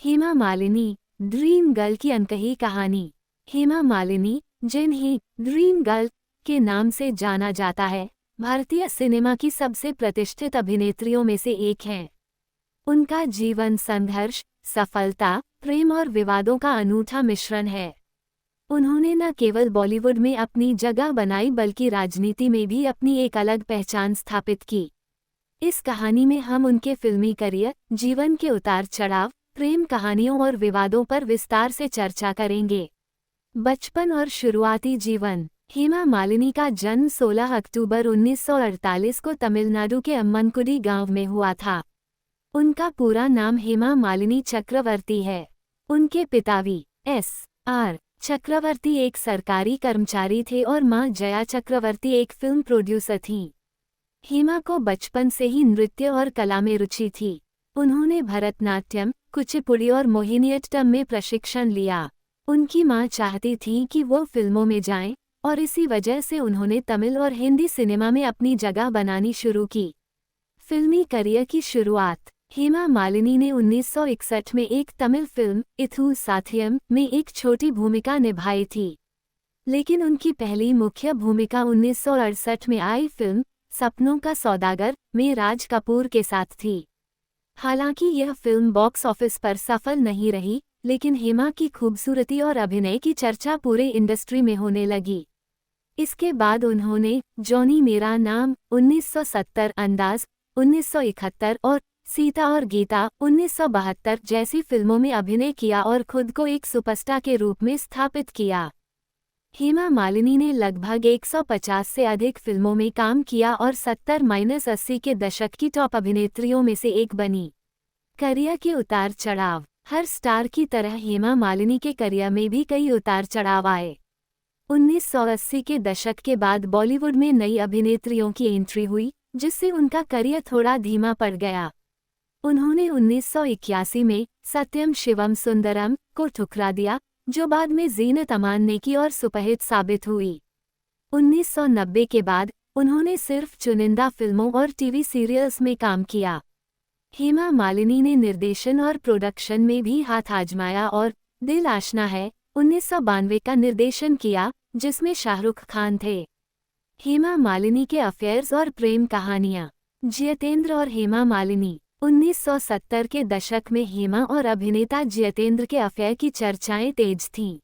Hema Malini, dream girl की अनकही कहानी। हेमा मालिनी, जिन्हें ड्रीम गर्ल के नाम से जाना जाता है, भारतीय सिनेमा की सबसे प्रतिष्ठित अभिनेत्रियों में से एक हैं। उनका जीवन संघर्ष, सफलता, प्रेम और विवादों का अनूठा मिश्रण है। उन्होंने न केवल बॉलीवुड में अपनी जगह बनाई बल्कि राजनीति में भी अपनी एक अलग पहचान स्थापित की। इस कहानी में हम उनके फिल्मी करियर, जीवन के उतार चढ़ाव, प्रेम कहानियों और विवादों पर विस्तार से चर्चा करेंगे। बचपन और शुरुआती जीवन। हेमा मालिनी का जन्म 16 अक्टूबर 1948 को तमिलनाडु के अम्मनकुडी गांव में हुआ था। उनका पूरा नाम हेमा मालिनी चक्रवर्ती है। उनके पिता वी.एस.आर. चक्रवर्ती एक सरकारी कर्मचारी थे और मां जया चक्रवर्ती एक फिल्म प्रोड्यूसर थीं। हेमा को बचपन से ही नृत्य और कला में रुचि थी। उन्होंने भरतनाट्यम, कुचिपुड़ी और मोहिनीअट्टम में प्रशिक्षण लिया। उनकी मां चाहती थी कि वो फिल्मों में जाएं और इसी वजह से उन्होंने तमिल और हिंदी सिनेमा में अपनी जगह बनानी शुरू की। फिल्मी करियर की शुरुआत। हेमा मालिनी ने 1961 में एक तमिल फिल्म इथु साथियम में एक छोटी भूमिका निभाई थी, लेकिन उनकी पहली मुख्य भूमिका 1968 में आई फिल्म सपनों का सौदागर में राज कपूर के साथ थी। हालांकि यह फिल्म बॉक्स ऑफिस पर सफल नहीं रही, लेकिन हेमा की खूबसूरती और अभिनय की चर्चा पूरे इंडस्ट्री में होने लगी। इसके बाद उन्होंने जॉनी मेरा नाम 1970, अंदाज 1971 और सीता और गीता 1972 जैसी फिल्मों में अभिनय किया और खुद को एक सुपरस्टार के रूप में स्थापित किया। हेमा मालिनी ने लगभग 150 से अधिक फिल्मों में काम किया और 70-80 के दशक की टॉप अभिनेत्रियों में से एक बनी। करियर के उतार चढ़ाव। हर स्टार की तरह हेमा मालिनी के करियर में भी कई उतार चढ़ाव आए। 1980 के दशक के बाद बॉलीवुड में नई अभिनेत्रियों की एंट्री हुई, जिससे उनका करियर थोड़ा धीमा पड़ गया। उन्होंने 1981 में सत्यम शिवम सुंदरम को ठुकरा दिया, जो बाद में जीनत अमान ने की और सुपरहिट साबित हुई। 1990 के बाद उन्होंने सिर्फ चुनिंदा फिल्मों और टीवी सीरियल्स में काम किया। हेमा मालिनी ने निर्देशन और प्रोडक्शन में भी हाथ आजमाया और दिल आशना है 1992 का निर्देशन किया, जिसमें शाहरुख खान थे। हेमा मालिनी के अफेयर्स और प्रेम कहानियां। जितेंद्र और हेमा मालिनी। 1970 के दशक में हेमा और अभिनेता जितेंद्र के अफेयर की चर्चाएं तेज थीं।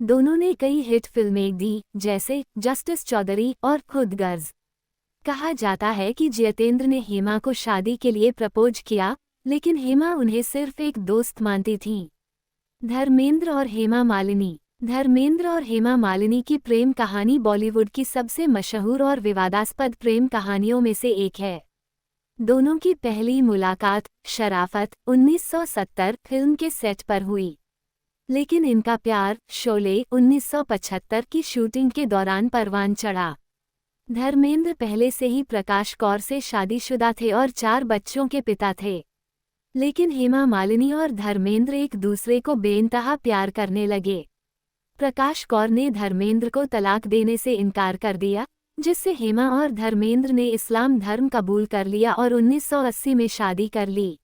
दोनों ने कई हिट फिल्में दी, जैसे जस्टिस चौधरी और खुद गर्ज। कहा जाता है कि जितेंद्र ने हेमा को शादी के लिए प्रपोज किया, लेकिन हेमा उन्हें सिर्फ एक दोस्त मानती थीं। धर्मेंद्र और हेमा मालिनी। धर्मेंद्र और हेमा मालिनी की प्रेम कहानी बॉलीवुड की सबसे मशहूर और विवादास्पद प्रेम कहानियों में से एक है। दोनों की पहली मुलाकात शराफत 1970 फिल्म के सेट पर हुई, लेकिन इनका प्यार शोले 1975 की शूटिंग के दौरान परवान चढ़ा। धर्मेंद्र पहले से ही प्रकाश कौर से शादीशुदा थे और 4 बच्चों के पिता थे, लेकिन हेमा मालिनी और धर्मेंद्र एक दूसरे को बेइंतहा प्यार करने लगे। प्रकाश कौर ने धर्मेंद्र को तलाक देने से इनकार कर दिया, जिससे हेमा और धर्मेंद्र ने इस्लाम धर्म कबूल कर लिया और 1980 में शादी कर ली।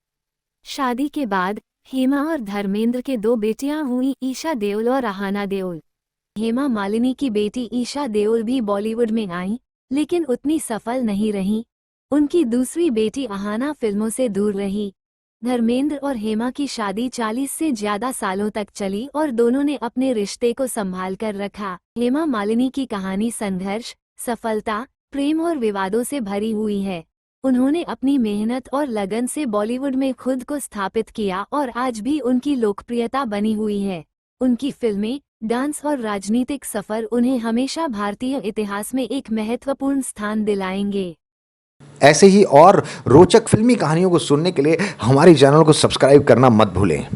शादी के बाद हेमा और धर्मेंद्र के 2 बेटियां हुईं, ईशा देओल और अहाना देओल। हेमा मालिनी की बेटी ईशा देओल भी बॉलीवुड में आईं, लेकिन उतनी सफल नहीं रहीं। उनकी दूसरी बेटी अहाना फिल्मों से दूर रही। धर्मेंद्र और हेमा की शादी 40 से ज्यादा सालों तक चली और दोनों ने अपने रिश्ते को संभाल कर रखा। हेमा मालिनी की कहानी संघर्ष, सफलता, प्रेम और विवादों से भरी हुई है। उन्होंने अपनी मेहनत और लगन से बॉलीवुड में खुद को स्थापित किया और आज भी उनकी लोकप्रियता बनी हुई है। उनकी फिल्में, डांस और राजनीतिक सफर उन्हें हमेशा भारतीय इतिहास में एक महत्वपूर्ण स्थान दिलाएंगे। ऐसे ही और रोचक फिल्मी कहानियों को सुनने के लिए हमारे चैनल को सब्सक्राइब करना मत भूलें।